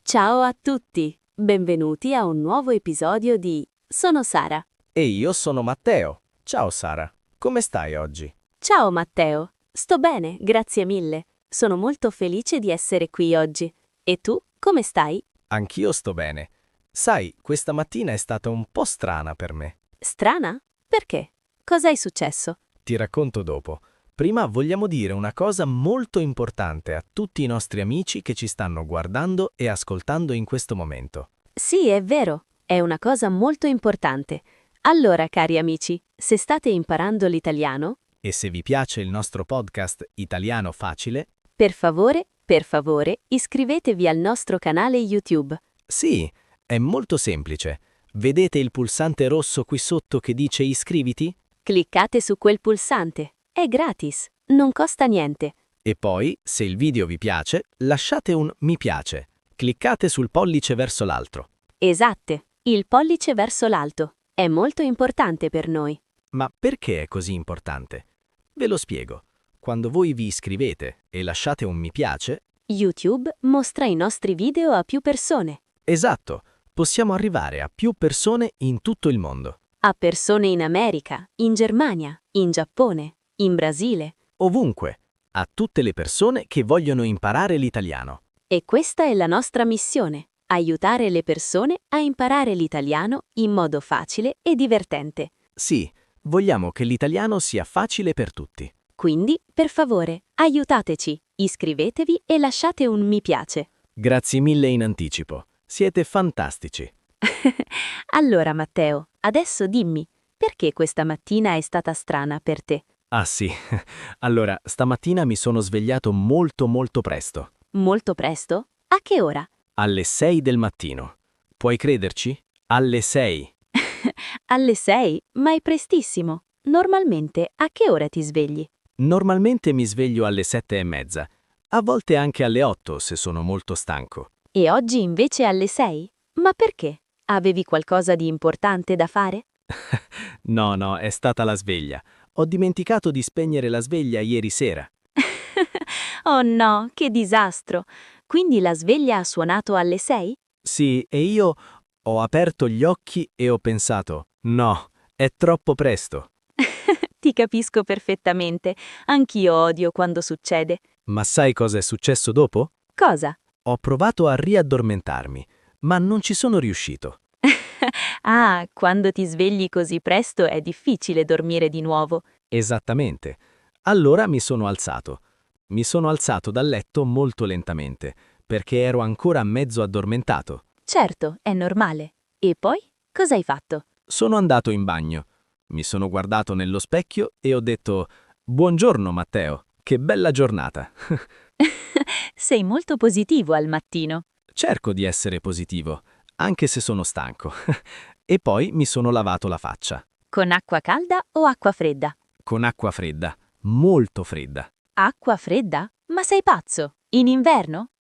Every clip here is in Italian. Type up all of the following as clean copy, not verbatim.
Ciao a tutti, benvenuti a un nuovo episodio di Sono Sara. E io sono Matteo. Ciao Sara, come stai oggi? Ciao Matteo, sto bene, grazie mille. Sono molto felice di essere qui oggi. E tu, come stai? Anch'io sto bene. Sai, questa mattina è stata un po' strana per me. Strana? Perché? Cosa è successo? Ti racconto dopo. Prima vogliamo dire una cosa molto importante a tutti i nostri amici che ci stanno guardando e ascoltando in questo momento. Sì, è vero, è una cosa molto importante. Allora, cari amici, se state imparando l'italiano, E se vi piace il nostro podcast Italiano Facile, per favore, iscrivetevi al nostro canale YouTube. sì, è molto semplice. Vedete il pulsante rosso qui sotto che dice iscriviti? Cliccate su quel pulsante. È gratis, non costa niente. E poi, se il video vi piace, lasciate un mi piace. Cliccate sul pollice verso l'altro. Esatte, il pollice verso l'alto. È molto importante per noi. Ma perché è così importante? Ve lo spiego. Quando voi vi iscrivete e lasciate un mi piace, YouTube mostra i nostri video a più persone. esatto, possiamo arrivare a più persone in tutto il mondo. A persone in America, in Germania, in Giappone, in Brasile. Ovunque. A tutte le persone che vogliono imparare l'italiano. E questa è la nostra missione, aiutare le persone a imparare l'italiano in modo facile e divertente. Sì, vogliamo che l'italiano sia facile per tutti. Quindi, per favore, aiutateci, iscrivetevi e lasciate un mi piace. Grazie mille in anticipo. Siete fantastici. Allora, Matteo, adesso dimmi, perché questa mattina è stata strana per te? Ah sì, allora stamattina mi sono svegliato molto presto, Molto presto? A che ora? alle 6 del mattino. Puoi crederci? Alle 6. Alle 6? Ma è prestissimo. Normalmente a che ora ti svegli? Normalmente mi sveglio alle 7:30, a volte anche alle 8 se sono molto stanco. E oggi invece alle 6? Ma perché? Avevi qualcosa di importante da fare? No, è stata la sveglia. Ho dimenticato di spegnere la sveglia ieri sera. Oh no, che disastro! Quindi la sveglia ha suonato alle 6? Sì, e io ho aperto gli occhi e ho pensato, no, è troppo presto. Ti capisco perfettamente. Anch'io odio quando succede. Ma sai cosa è successo dopo? Cosa? Ho provato a riaddormentarmi, ma non ci sono riuscito. Ah, quando ti svegli così presto è difficile dormire di nuovo. Esattamente. Allora mi sono alzato. Mi sono alzato dal letto molto lentamente, perché ero ancora mezzo addormentato. Certo, è normale. E poi? Cosa hai fatto? Sono andato in bagno. Mi sono guardato nello specchio e ho detto: Buongiorno Matteo, che bella giornata. Sei molto positivo al mattino. Cerco di essere positivo, anche se sono stanco. E poi mi sono lavato la faccia, Con acqua calda o acqua fredda? con acqua fredda, molto fredda. Acqua fredda? Ma sei pazzo? In inverno?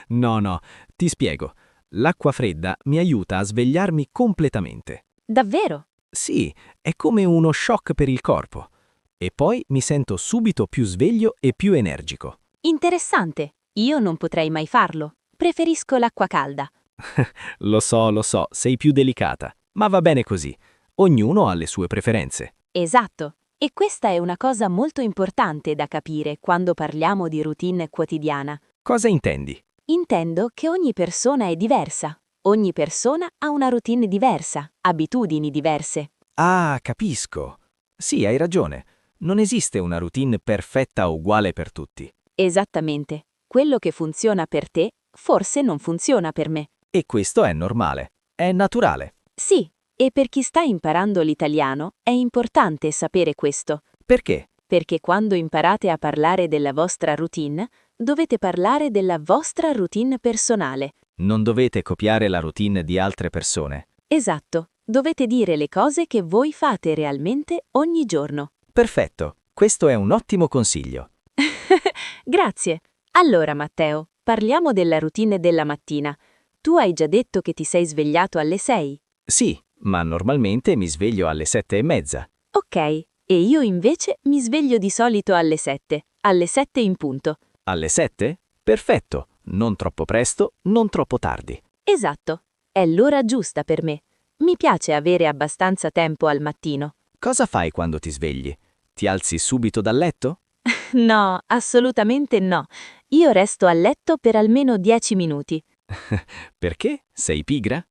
No, ti spiego. L'acqua fredda mi aiuta a svegliarmi completamente. Davvero? Sì, è come uno shock per il corpo. E poi mi sento subito più sveglio e più energico. Interessante. Io non potrei mai farlo. Preferisco l'acqua calda. Lo so, sei più delicata, ma va bene così. Ognuno ha le sue preferenze. Esatto. E questa è una cosa molto importante da capire quando parliamo di routine quotidiana. Cosa intendi? Intendo che ogni persona è diversa. Ogni persona ha una routine diversa, abitudini diverse. Ah, capisco. Sì, hai ragione. Non esiste una routine perfetta uguale per tutti. Esattamente. Quello che funziona per te, forse non funziona per me. E questo è normale. È naturale. Sì, e per chi sta imparando l'italiano è importante sapere questo, Perché? perché quando imparate a parlare della vostra routine, dovete parlare della vostra routine personale. Non dovete copiare la routine di altre persone. Esatto, dovete dire le cose che voi fate realmente ogni giorno. Perfetto. Questo è un ottimo consiglio. Grazie. Allora, Matteo, parliamo della routine della mattina. Tu hai già detto che ti sei svegliato alle 6. Sì, ma normalmente mi sveglio alle 7:30. Ok, e io invece mi sveglio di solito alle 7 in punto. Alle 7? Perfetto. non troppo presto, non troppo tardi. Esatto, è l'ora giusta per me. Mi piace avere abbastanza tempo al mattino. Cosa fai quando ti svegli? Ti alzi subito dal letto? No, assolutamente no. Io resto a letto per almeno 10 minuti. Perché? Sei pigra?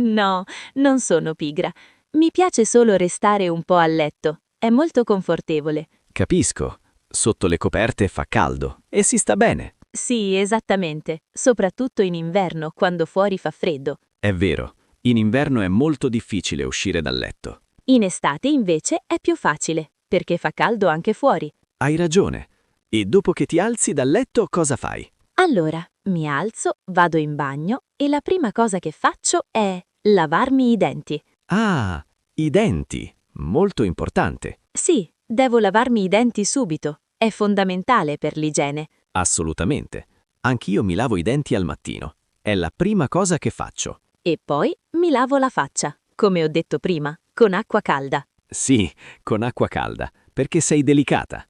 No, non sono pigra. Mi piace solo restare un po' a letto. È molto confortevole. Capisco. Sotto le coperte fa caldo e si sta bene. Sì, esattamente. Soprattutto in inverno, quando fuori fa freddo. È vero, in inverno è molto difficile uscire dal letto. In estate, invece, è più facile, perché fa caldo anche fuori. Hai ragione. E dopo che ti alzi dal letto, cosa fai? Allora, mi alzo, vado in bagno e la prima cosa che faccio è lavarmi i denti. Ah, i denti. Molto importante. Sì, devo lavarmi i denti subito. È fondamentale per l'igiene. Assolutamente. Anch'io mi lavo i denti al mattino. È la prima cosa che faccio. E poi mi lavo la faccia, come ho detto prima, con acqua calda. Sì, con acqua calda, perché sei delicata.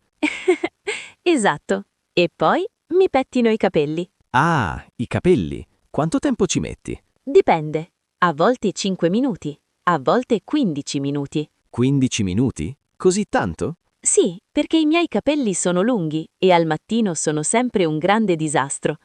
Esatto. E poi mi pettino i capelli. Ah, i capelli. Quanto tempo ci metti? Dipende. A volte 5 minuti, a volte 15 minuti. 15 minuti? Così tanto? Sì, perché i miei capelli sono lunghi e al mattino sono sempre un grande disastro.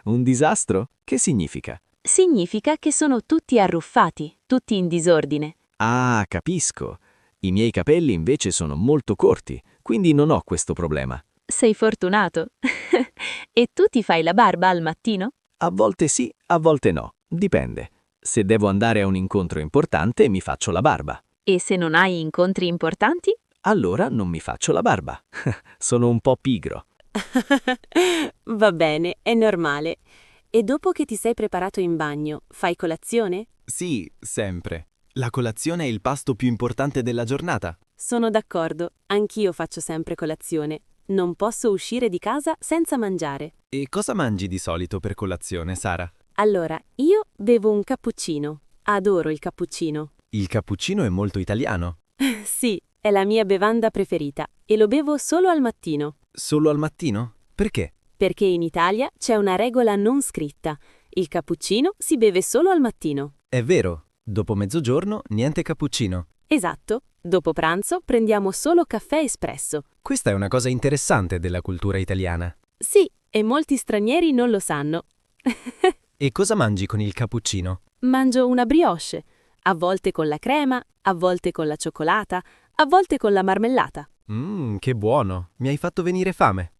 Un disastro? Che significa? Significa che sono tutti arruffati, tutti in disordine. Ah, capisco. I miei capelli invece sono molto corti, quindi non ho questo problema. Sei fortunato. E tu ti fai la barba al mattino? A volte sì, a volte no. Dipende. Se devo andare a un incontro importante, mi faccio la barba. E se non hai incontri importanti? Allora non mi faccio la barba. Sono un po' pigro. Va bene, è normale. E dopo che ti sei preparato in bagno, fai colazione? Sì, sempre. La colazione è il pasto più importante della giornata. Sono d'accordo, anch'io faccio sempre colazione. Non posso uscire di casa senza mangiare. E cosa mangi di solito per colazione, Sara? Allora, io bevo un cappuccino. Adoro il cappuccino. Il cappuccino è molto italiano. Sì, è la mia bevanda preferita e lo bevo solo al mattino. Solo al mattino? Perché? Perché in Italia c'è una regola non scritta. Il cappuccino si beve solo al mattino. È vero, dopo mezzogiorno niente cappuccino. Esatto, dopo pranzo prendiamo solo caffè espresso. Questa è una cosa interessante della cultura italiana. Sì, e molti stranieri non lo sanno. E cosa mangi con il cappuccino? Mangio una brioche, a volte con la crema, a volte con la cioccolata, a volte con la marmellata. Che buono! Mi hai fatto venire fame.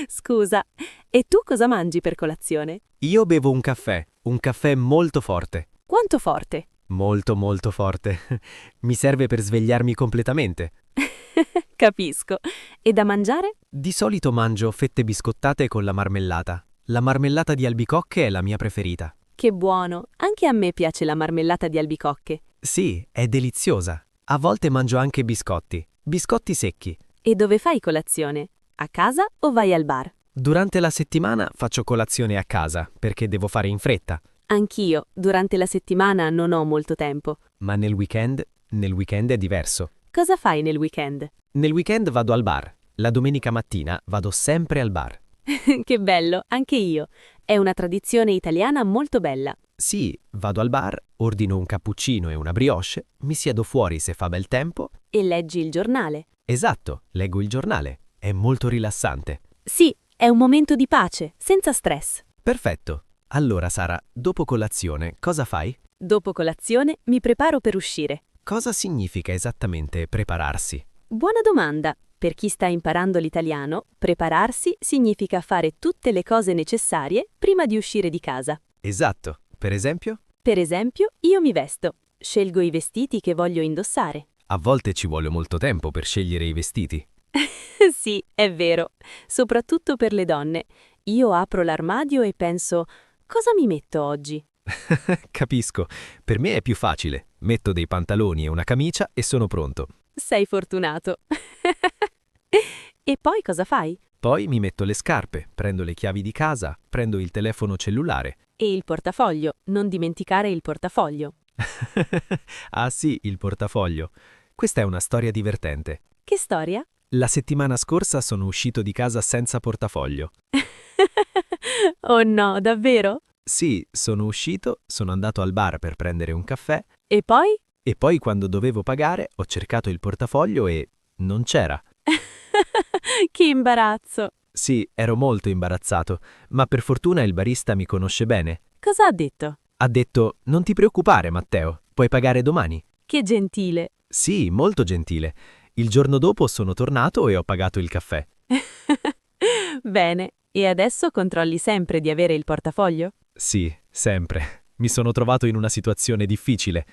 Scusa, e tu cosa mangi per colazione? Io bevo un caffè molto forte. Quanto forte? Molto molto forte. Mi serve per svegliarmi completamente. Capisco. E da mangiare? Di solito mangio fette biscottate con la marmellata. La marmellata di albicocche è la mia preferita. Che buono, anche a me piace la marmellata di albicocche. Sì, è deliziosa. A volte mangio anche biscotti secchi. E dove fai colazione? A casa o vai al bar? Durante la settimana faccio colazione a casa perché devo fare in fretta, Anch'io, durante la settimana non ho molto tempo. ma nel weekend è diverso. Cosa fai nel weekend? Nel weekend vado al bar. La domenica mattina vado sempre al bar. Che bello, anche io. È una tradizione italiana molto bella. Sì, vado al bar, ordino un cappuccino e una brioche, mi siedo fuori se fa bel tempo. E leggi il giornale. Esatto, leggo il giornale. È molto rilassante. Sì, è un momento di pace, senza stress. Perfetto. Allora, Sara, dopo colazione cosa fai? Dopo colazione mi preparo per uscire. Cosa significa esattamente prepararsi? Buona domanda. Per chi sta imparando l'italiano, prepararsi significa fare tutte le cose necessarie prima di uscire di casa. Esatto. Per esempio? Per esempio, io mi vesto. Scelgo i vestiti che voglio indossare. A volte ci vuole molto tempo per scegliere i vestiti. Sì, è vero. Soprattutto per le donne. Io apro l'armadio e penso, cosa mi metto oggi? Capisco. Per me è più facile. Metto dei pantaloni e una camicia e sono pronto. Sei fortunato. E poi cosa fai? Poi mi metto le scarpe, prendo le chiavi di casa, prendo il telefono cellulare. E il portafoglio. Non dimenticare il portafoglio. Ah sì, il portafoglio. Questa è una storia divertente. Che storia? La settimana scorsa sono uscito di casa senza portafoglio. Oh no, davvero? Sì, sono uscito, sono andato al bar per prendere un caffè E poi? e poi quando dovevo pagare ho cercato il portafoglio e non c'era. Che imbarazzo. Sì, ero molto imbarazzato, ma per fortuna il barista mi conosce bene. Cosa ha detto? Ha detto: "Non ti preoccupare, Matteo, puoi pagare domani." Che gentile. Sì, molto gentile. Il giorno dopo sono tornato e ho pagato il caffè. Bene, e adesso controlli sempre di avere il portafoglio? Sì, sempre. Mi sono trovato in una situazione difficile.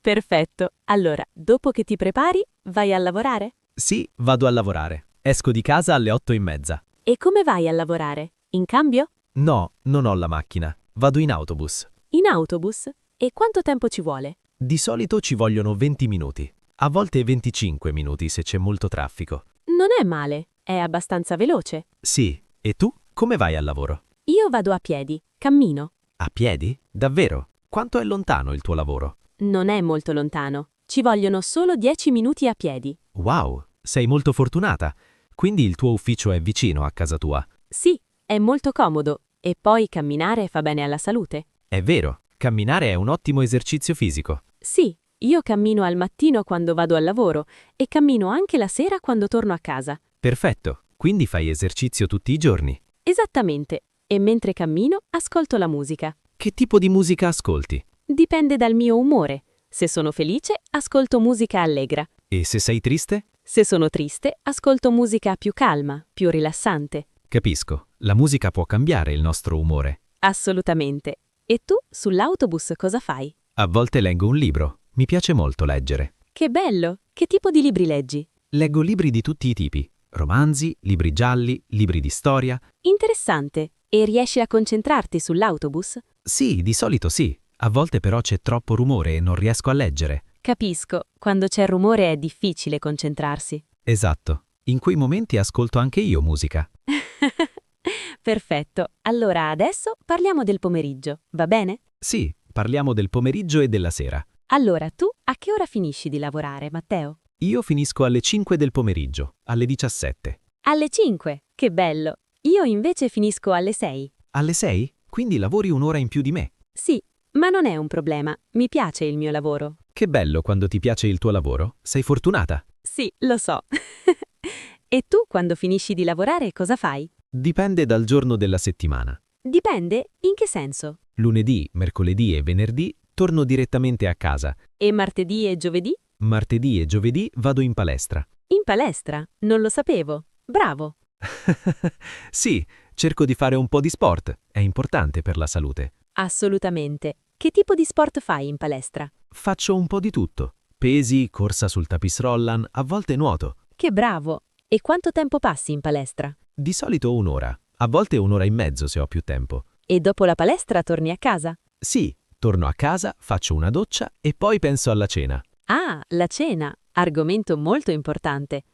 Perfetto. Allora, dopo che ti prepari, vai a lavorare? Sì, vado a lavorare. Esco di casa alle 8:30. E come vai a lavorare? In cambio? No, non ho la macchina. Vado in autobus. In autobus? E quanto tempo ci vuole? Di solito ci vogliono 20 minuti. A volte 25 minuti se c'è molto traffico. Non è male, è abbastanza veloce. Sì, e tu? Come vai al lavoro? Io vado a piedi, cammino. A piedi? Davvero? Quanto è lontano il tuo lavoro? Non è molto lontano. Ci vogliono solo 10 minuti a piedi. Wow, sei molto fortunata. Quindi il tuo ufficio è vicino a casa tua. Sì, è molto comodo. E poi camminare fa bene alla salute. È vero, camminare è un ottimo esercizio fisico. Sì, io cammino al mattino quando vado al lavoro e cammino anche la sera quando torno a casa. Perfetto, quindi fai esercizio tutti i giorni. Esattamente. E mentre cammino, ascolto la musica. Che tipo di musica ascolti? Dipende dal mio umore. Se sono felice, ascolto musica allegra. E se sei triste? Se sono triste, ascolto musica più calma, più rilassante. Capisco, la musica può cambiare il nostro umore. Assolutamente. E tu, sull'autobus, cosa fai? A volte leggo un libro. Mi piace molto leggere. Che bello! Che tipo di libri leggi? Leggo libri di tutti i tipi. Romanzi, libri gialli, libri di storia. Interessante. E riesci a concentrarti sull'autobus? Sì, di solito sì. A volte però c'è troppo rumore e non riesco a leggere. Capisco, quando c'è rumore è difficile concentrarsi. Esatto. In quei momenti ascolto anche io musica. Perfetto. Allora adesso parliamo del pomeriggio, va bene? Sì, parliamo del pomeriggio e della sera. Allora tu a che ora finisci di lavorare, Matteo? Io finisco alle 5 del pomeriggio, alle 17. Alle 5. Che bello. Io invece finisco alle 6. Alle 6? Quindi lavori un'ora in più di me. Sì, ma non è un problema. Mi piace il mio lavoro. Che bello quando ti piace il tuo lavoro. Sei fortunata. Sì, lo so. E tu quando finisci di lavorare cosa fai? Dipende dal giorno della settimana. Dipende, in che senso? Lunedì, mercoledì e venerdì torno direttamente a casa. E martedì e giovedì? Martedì e giovedì vado in palestra. In palestra? Non lo sapevo. Bravo. Sì, cerco di fare un po' di sport. È importante per la salute. Assolutamente. Che tipo di sport fai in palestra? Faccio un po' di tutto. Pesi, corsa sul tapisrollan, a volte nuoto. Che bravo. E quanto tempo passi in palestra? Di solito un'ora, a volte un'ora e mezzo se ho più tempo. E dopo la palestra torni a casa? Sì, torno a casa, faccio una doccia e poi penso alla cena. Ah, la cena. Argomento molto importante.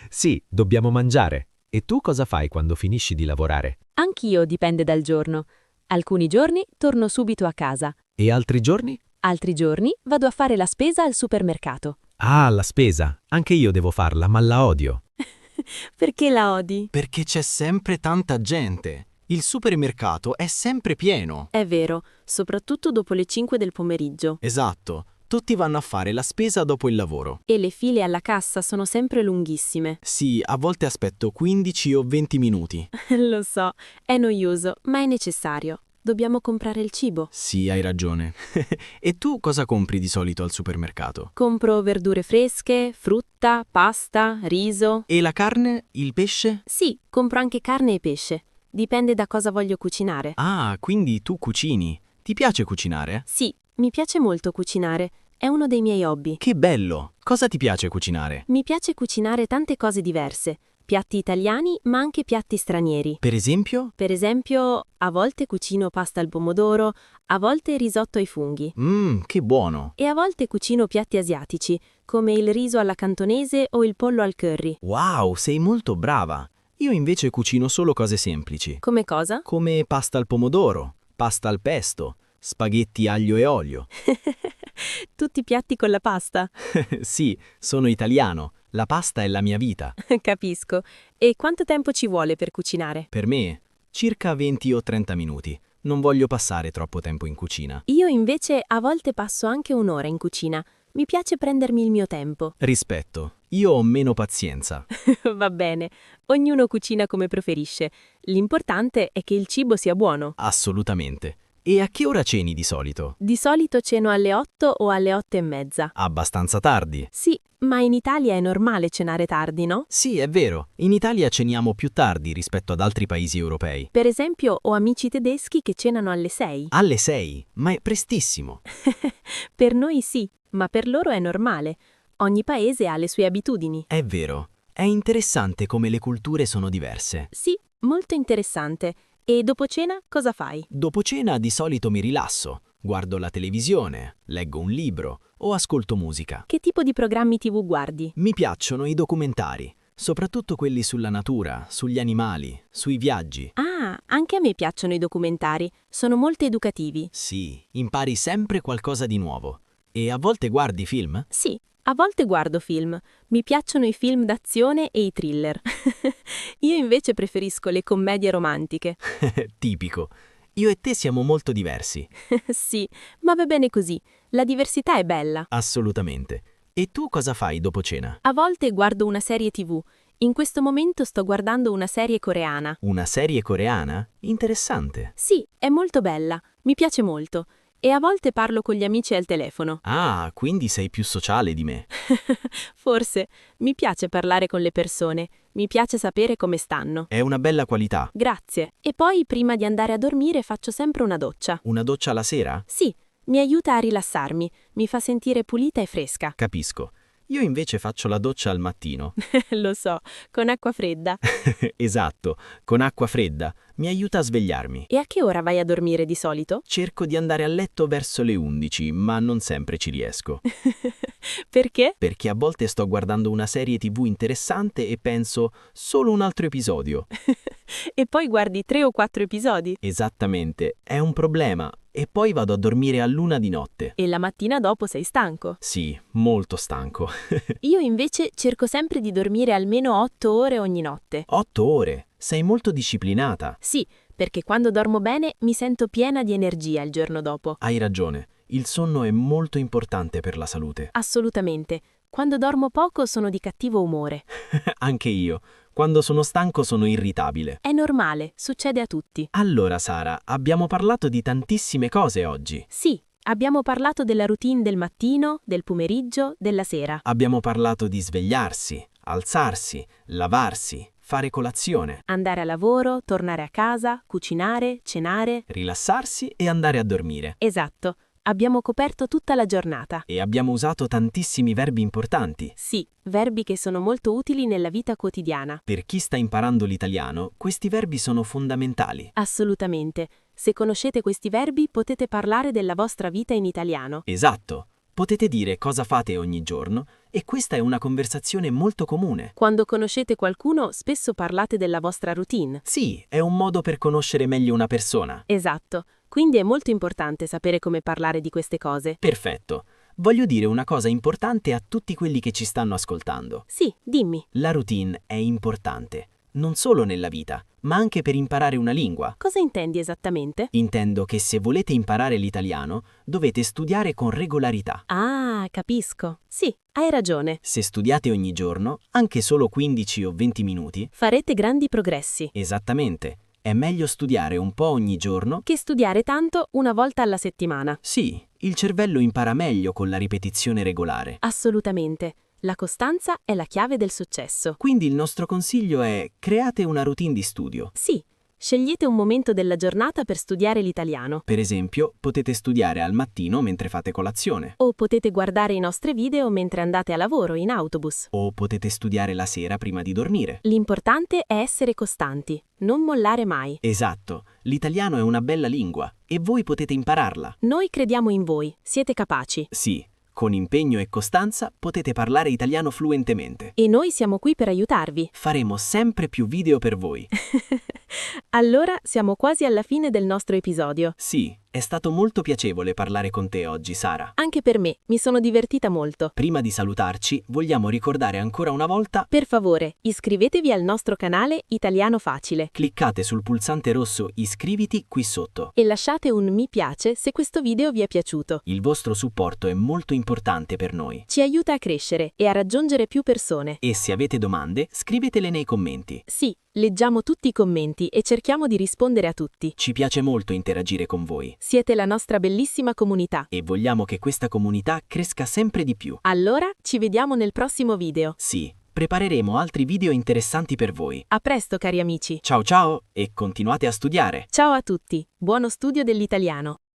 Sì, dobbiamo mangiare. E tu cosa fai quando finisci di lavorare? Anch'io dipende dal giorno. Alcuni giorni torno subito a casa. E altri giorni? Altri giorni vado a fare la spesa al supermercato. Ah, la spesa. Anche io devo farla, ma la odio. Perché la odi? Perché c'è sempre tanta gente. Il supermercato è sempre pieno. È vero, soprattutto dopo le 5 del pomeriggio. Esatto, tutti vanno a fare la spesa dopo il lavoro. E le file alla cassa sono sempre lunghissime. Sì, a volte aspetto 15 o 20 minuti. Lo so, è noioso, ma è necessario. Dobbiamo comprare il cibo. Sì, hai ragione. E tu cosa compri di solito al supermercato? Compro verdure fresche, frutta, pasta, riso. E la carne? Il pesce? Sì, compro anche carne e pesce. Dipende da cosa voglio cucinare. Ah, quindi tu cucini. Ti piace cucinare? Sì, mi piace molto cucinare. È uno dei miei hobby. Che bello! Cosa ti piace cucinare? Mi piace cucinare tante cose diverse. Piatti italiani, ma anche piatti stranieri. Per esempio? Per esempio, a volte cucino pasta al pomodoro, a volte risotto ai funghi. Che buono! E a volte cucino piatti asiatici, come il riso alla cantonese o il pollo al curry. Wow, sei molto brava! Io invece cucino solo cose semplici, Come cosa? come pasta al pomodoro, pasta al pesto, spaghetti aglio e olio. Tutti piatti con la pasta. Sì, sono italiano, la pasta è la mia vita. Capisco. E quanto tempo ci vuole per cucinare? Per me Circa 20 o 30 minuti. Non voglio passare troppo tempo in cucina. Io invece a volte passo anche un'ora in cucina. Mi piace prendermi il mio tempo. Rispetto. Io ho meno pazienza. Va bene, ognuno cucina come preferisce. L'importante è che il cibo sia buono. Assolutamente. E a che ora ceni di solito? Di solito ceno alle 8 o alle 8:30. Abbastanza tardi. Sì, ma in Italia è normale cenare tardi, no? Sì, è vero. In Italia ceniamo più tardi rispetto ad altri paesi europei. Per esempio, ho amici tedeschi che cenano alle 6. Alle 6? Ma è prestissimo. Per noi sì, ma per loro è normale. Ogni paese ha le sue abitudini. È vero. È interessante come le culture sono diverse. Sì, molto interessante. E dopo cena cosa fai? Dopo cena di solito mi rilasso, guardo la televisione, leggo un libro o ascolto musica. Che tipo di programmi TV guardi? Mi piacciono i documentari, soprattutto quelli sulla natura, sugli animali, sui viaggi. Ah, anche a me piacciono i documentari. Sono molto educativi. Sì, impari sempre qualcosa di nuovo. E a volte guardi film? Sì, a volte guardo film. Mi piacciono i film d'azione e i thriller. Io invece preferisco le commedie romantiche. Tipico. Io e te siamo molto diversi. Sì, ma va bene così. La diversità è bella. Assolutamente. E tu cosa fai dopo cena? A volte guardo una serie TV. In questo momento sto guardando una serie coreana. Una serie coreana? Interessante. Sì, è molto bella. Mi piace molto. E a volte parlo con gli amici al telefono. Ah, quindi sei più sociale di me. Forse. Mi piace parlare con le persone. Mi piace sapere come stanno. È una bella qualità. Grazie. E poi, prima di andare a dormire, faccio sempre una doccia. Una doccia la sera? Sì, mi aiuta a rilassarmi. Mi fa sentire pulita e fresca. Capisco. Io invece faccio la doccia al mattino. Lo so, con acqua fredda. Esatto, con acqua fredda. Mi aiuta a svegliarmi. E a che ora vai a dormire di solito? Cerco di andare a letto verso le 11, ma non sempre ci riesco. Perché? Perché a volte sto guardando una serie TV interessante e penso solo un altro episodio. E poi guardi 3 o 4 episodi. Esattamente, è un problema. E poi vado a dormire all'1 di notte. E la mattina dopo sei stanco. Sì, molto stanco. Io invece cerco sempre di dormire almeno 8 ore ogni notte. 8 ore? Sei molto disciplinata. Sì, perché quando dormo bene mi sento piena di energia il giorno dopo. Hai ragione, il sonno è molto importante per la salute. Assolutamente. Quando dormo poco sono di cattivo umore. Anche io. Quando sono stanco sono irritabile. È normale, succede a tutti. Allora, Sara, abbiamo parlato di tantissime cose oggi. Sì, abbiamo parlato della routine del mattino, del pomeriggio, della sera. Abbiamo parlato di svegliarsi, alzarsi, lavarsi, fare colazione, Andare a lavoro, tornare a casa, cucinare, cenare. rilassarsi e andare a dormire. Esatto, abbiamo coperto tutta la giornata. E abbiamo usato tantissimi verbi importanti. Sì, verbi che sono molto utili nella vita quotidiana. Per chi sta imparando l'italiano, questi verbi sono fondamentali. Assolutamente. Se conoscete questi verbi potete parlare della vostra vita in italiano. Esatto. Potete dire cosa fate ogni giorno e questa è una conversazione molto comune. Quando conoscete qualcuno spesso parlate della vostra routine. Sì, è un modo per conoscere meglio una persona. Esatto. Quindi è molto importante sapere come parlare di queste cose. Perfetto. Voglio dire una cosa importante a tutti quelli che ci stanno ascoltando. Sì, dimmi. La routine è importante, non solo nella vita, ma anche per imparare una lingua. Cosa intendi esattamente? Intendo che se volete imparare l'italiano, dovete studiare con regolarità. Ah, capisco. Sì, hai ragione. Se studiate ogni giorno, anche solo 15 o 20 minuti, Farete grandi progressi. esattamente, è meglio studiare un po' ogni giorno. Che studiare tanto una volta alla settimana. Sì, il cervello impara meglio con la ripetizione regolare. Assolutamente. La costanza è la chiave del successo. Quindi il nostro consiglio è: create una routine di studio. Sì, scegliete un momento della giornata per studiare l'italiano. Per esempio, potete studiare al mattino mentre fate colazione. O potete guardare i nostri video mentre andate a lavoro in autobus. O potete studiare la sera prima di dormire. L'importante è essere costanti, non mollare mai. Esatto, l'italiano è una bella lingua e voi potete impararla. Noi crediamo in voi, siete capaci. Sì, con impegno e costanza potete parlare italiano fluentemente. E noi siamo qui per aiutarvi. Faremo sempre più video per voi. Allora siamo quasi alla fine del nostro episodio. Sì, È stato molto piacevole parlare con te oggi, Sara. Anche per me, mi sono divertita molto. Prima di salutarci, vogliamo ricordare ancora una volta: Per favore, iscrivetevi al nostro canale Italiano Facile cliccate sul pulsante rosso iscriviti qui sotto. e lasciate un mi piace se questo video vi è piaciuto. Il vostro supporto è molto importante per noi. Ci aiuta a crescere e a raggiungere più persone. E se avete domande, scrivetele nei commenti. Sì, leggiamo tutti i commenti e cerchiamo di rispondere a tutti. Ci piace molto interagire con voi Siete la nostra bellissima comunità. e vogliamo che questa comunità cresca sempre di più. Allora, ci vediamo nel prossimo video. Sì, prepareremo altri video interessanti per voi. A presto, cari amici. Ciao ciao e continuate a studiare! Ciao a tutti, buono studio dell'italiano.